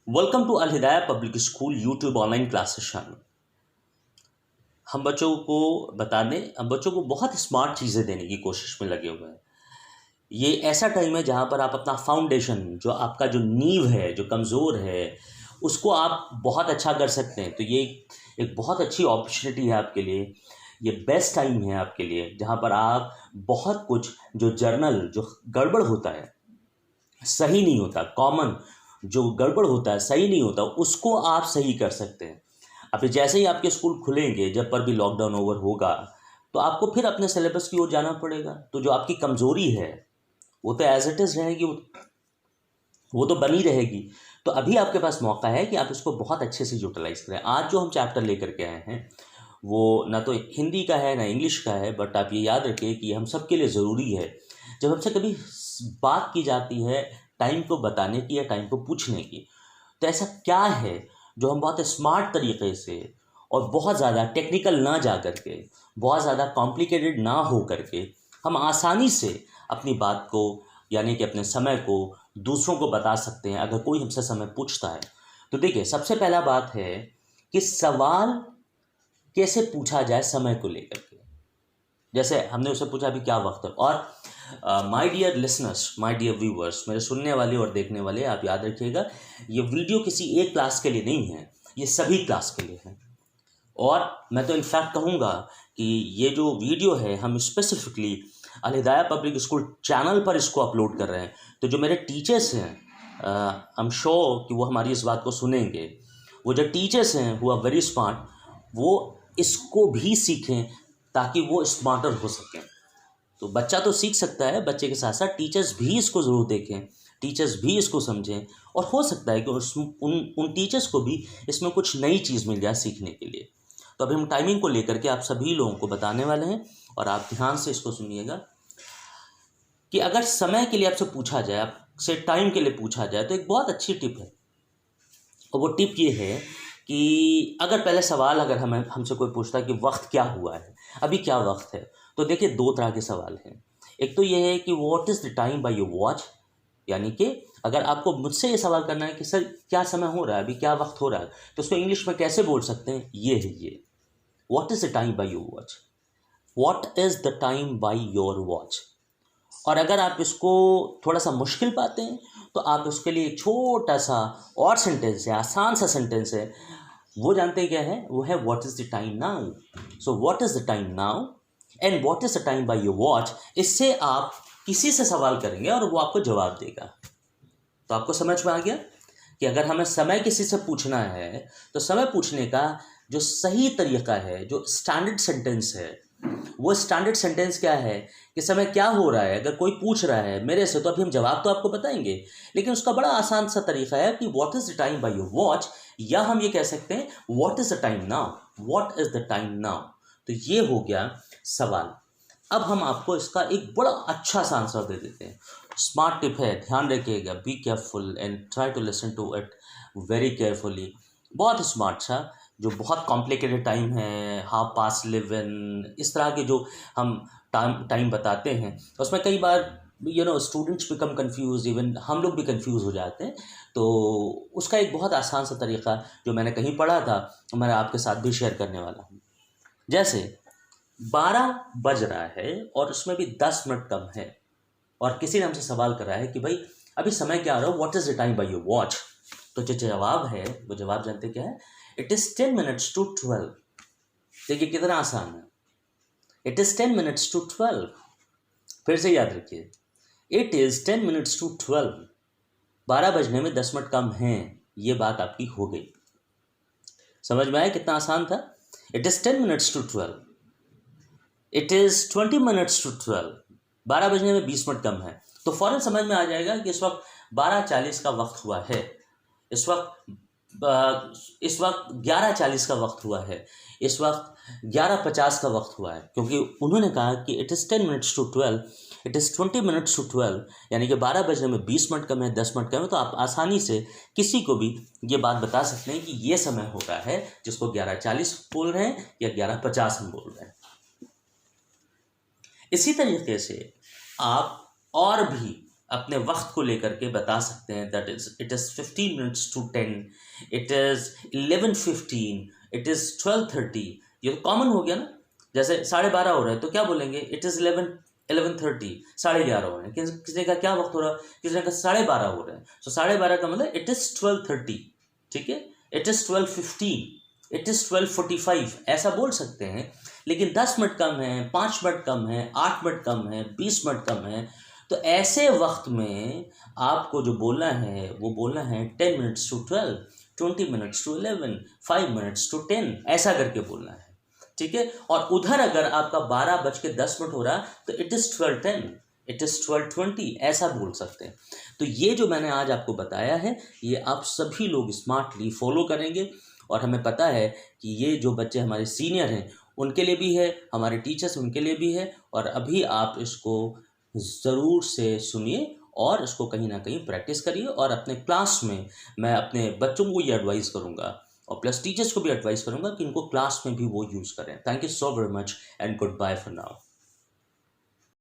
Welcome to Al Hidaya public school YouTube online classes channel. हम बच्चों को बहुत स्मार्ट चीज़ें देने की कोशिश में लगे हुए हैं। ये ऐसा टाइम है जहाँ पर आप अपना फाउंडेशन, जो आपका जो नींव है, जो कमज़ोर है, उसको आप बहुत अच्छा कर सकते हैं। तो ये एक बहुत अच्छी अपॉर्चुनिटी है आपके लिए। ये बेस्ट टाइम है आपके लिए, जहाँ पर आप बहुत कुछ जो जो गड़बड़ होता है, सही नहीं होता, कॉमन जो गड़बड़ होता है, सही नहीं होता, उसको आप सही कर सकते हैं। अभी जैसे ही आपके स्कूल खुलेंगे, जब पर भी लॉकडाउन ओवर होगा, तो आपको फिर अपने सिलेबस की ओर जाना पड़ेगा। तो जो आपकी कमज़ोरी है वो तो एज इट इज़ रहेगी, वो तो बनी रहेगी। तो अभी आपके पास मौका है कि आप इसको बहुत अच्छे से यूटिलाइज करें। आज जो हम चैप्टर लेकर के आए हैं वो ना तो हिंदी का है ना इंग्लिश का है, बट आप ये याद रखिए कि हम सब के लिए ज़रूरी है। जब हमसे कभी बात की जाती है टाइम को बताने की या टाइम को पूछने की, तो ऐसा क्या है जो हम बहुत स्मार्ट तरीके से और बहुत ज़्यादा टेक्निकल ना जा करके, बहुत ज़्यादा कॉम्प्लिकेटेड ना हो करके, हम आसानी से अपनी बात को, यानी कि अपने समय को दूसरों को बता सकते हैं अगर कोई हमसे समय पूछता है। तो देखिए, सबसे पहला बात है कि सवाल कैसे पूछा जाए समय को लेकर के। जैसे हमने उससे पूछा अभी क्या वक्त है, और my dear listeners, my dear viewers, मेरे सुनने वाले और देखने वाले, आप याद रखिएगा, ये वीडियो किसी एक क्लास के लिए नहीं है, ये सभी क्लास के लिए है। और मैं तो इनफैक्ट कहूँगा कि ये जो वीडियो है हम स्पेसिफिकली अल हिदाया पब्लिक स्कूल चैनल पर इसको अपलोड कर रहे हैं। तो जो मेरे टीचर्स हैं, आई एम श्योर कि वो हमारी इस बात को सुनेंगे। वो जो टीचर्स हैं वो आर वेरी स्मार्ट, वो इसको भी सीखें ताकि वो स्मार्टर हो सकें। तो बच्चा तो सीख सकता है, बच्चे के साथ साथ टीचर्स भी इसको ज़रूर देखें, टीचर्स भी इसको समझें, और हो सकता है कि उन टीचर्स को भी इसमें कुछ नई चीज़ मिल जाए सीखने के लिए। तो अभी हम टाइमिंग को लेकर के आप सभी लोगों को बताने वाले हैं, और आप ध्यान से इसको सुनिएगा कि अगर समय के लिए आपसे पूछा जाए, आपसे टाइम के लिए पूछा जाए, तो एक बहुत अच्छी टिप है। और वो टिप ये है कि अगर पहले सवाल अगर हमसे कोई पूछता है कि वक्त क्या हुआ है, अभी क्या वक्त है, तो देखिए दो तरह के सवाल हैं। एक तो ये है कि what is the time by your watch, यानी कि अगर आपको मुझसे ये सवाल करना है कि सर क्या समय हो रहा है, अभी क्या वक्त हो रहा है, तो उसको इंग्लिश में कैसे बोल सकते हैं, ये है ये, what is the time by your watch, what is the time by your watch. और अगर आप इसको थोड़ा सा मुश्किल पाते हैं, तो आप उसके लिए एक छोटा सा और सेंटेंस है, आसान सा सेंटेंस है, वो जानते हैं क्या है, वो है what is the time now. So what is the time now and what is the time by your watch. इससे आप किसी से सवाल करेंगे और वो आपको जवाब देगा। तो आपको समझ में आ गया कि अगर हमें समय किसी से पूछना है, तो समय पूछने का जो सही तरीका है, जो स्टैंडर्ड सेंटेंस है, वो स्टैंडर्ड सेंटेंस क्या है कि समय क्या हो रहा है। अगर कोई पूछ रहा है मेरे से, तो अभी हम जवाब तो आपको बताएंगे, लेकिन उसका बड़ा आसान सा तरीका है कि what is the time by your watch, या हम ये कह सकते हैं what is the time now, what is the time now. तो ये हो गया सवाल। अब हम आपको इसका एक बड़ा अच्छा सा आंसर दे देते हैं। स्मार्ट टिप है, ध्यान रखिएगा, be careful and try to listen to it very carefully. बहुत स्मार्ट सा, जो बहुत कॉम्प्लिकेटेड टाइम है, हाफ पास्ट 11, इस तरह के जो हम टाइम बताते हैं, उसमें कई बार स्टूडेंट्स बिकम कंफ्यूज, इवन हम लोग भी कंफ्यूज हो जाते हैं। तो उसका एक बहुत आसान सा तरीका जो मैंने कहीं पढ़ा था, मैं आपके साथ भी शेयर करने वाला हूँ। जैसे 12 बज रहा है और उसमें भी 10 मिनट कम है, और किसी ने हमसे सवाल करा है कि भाई अभी समय क्या आ रहा हो, what is the time by your watch. तो जो जवाब है, वो जवाब जानते क्या है, इट इज़ 10 मिनट्स टू 12। देखिए कितना आसान है, इट इज़ 10 मिनट्स टू 12। फिर से याद रखिए, इट इज़ 10 मिनट्स टू 12। 12 बजने में 10 मिनट कम हैं, ये बात आपकी हो गई। समझ में आया कितना आसान था। It is 10 minutes to 12, it is 20 minutes to 12। 12 बजने में 20 मिनट कम है, तो फ़ौरन समझ में आ जाएगा कि इस वक्त 12:40 का वक्त हुआ है, इस वक्त 11:40 का वक्त हुआ है, इस वक्त 11:50 का वक्त हुआ है, क्योंकि उन्होंने कहा कि it is 10 minutes to 12, it is 20 minutes to 12, यानी कि 12 बजने में 20 मिनट कम है, 10 मिनट कम है। तो आप आसानी से किसी को भी ये बात बता सकते हैं कि ये समय हो रहा है, जिसको 11:40 बोल रहे हैं या 11:50 हम बोल रहे हैं। इसी तरीके से आप और भी अपने वक्त को लेकर के बता सकते हैं that it is 15 minutes to 10, it is 11:15, it is 12:30। ये तो कॉमन हो गया ना। जैसे 12:30 हो रहा है तो क्या बोलेंगे, इट इज़ 11:30, 11:30 हो रहे हैं। किसी का क्या वक्त हो रहा है, किसी का 12:30 हो रहे हैं। सो 12:30 का मतलब इट इज़ 12:30, ठीक है। इट इज़ 12:15, इट इज़ 12:45, ऐसा बोल सकते हैं। लेकिन 10 मिनट कम है, 5 मिनट कम है, 8 मिनट कम है, 20 मिनट कम है, तो ऐसे वक्त में आपको जो बोलना है वो बोलना है 10 minutes to 12, 20 minutes to 11, 5 minutes to 10, ऐसा करके बोलना है, ठीक है। और उधर अगर आपका 12:10 हो रहा तो इट इज़ 12:10, इट इज़ 12:20, ऐसा बोल सकते हैं। तो ये जो मैंने आज आपको बताया है ये आप सभी लोग स्मार्टली फॉलो करेंगे। और हमें पता है कि ये जो बच्चे हमारे सीनियर हैं उनके लिए भी है, हमारे टीचर्स उनके लिए भी है। और अभी आप इसको ज़रूर से सुनिए और इसको कहीं ना कहीं प्रैक्टिस करिए। और अपने क्लास में मैं अपने बच्चों को ये एडवाइस करूँगा और प्लस टीचर्स को भी एडवाइस करूँगा कि इनको क्लास में भी वो यूज़ करें। Thank you so very much and goodbye for now.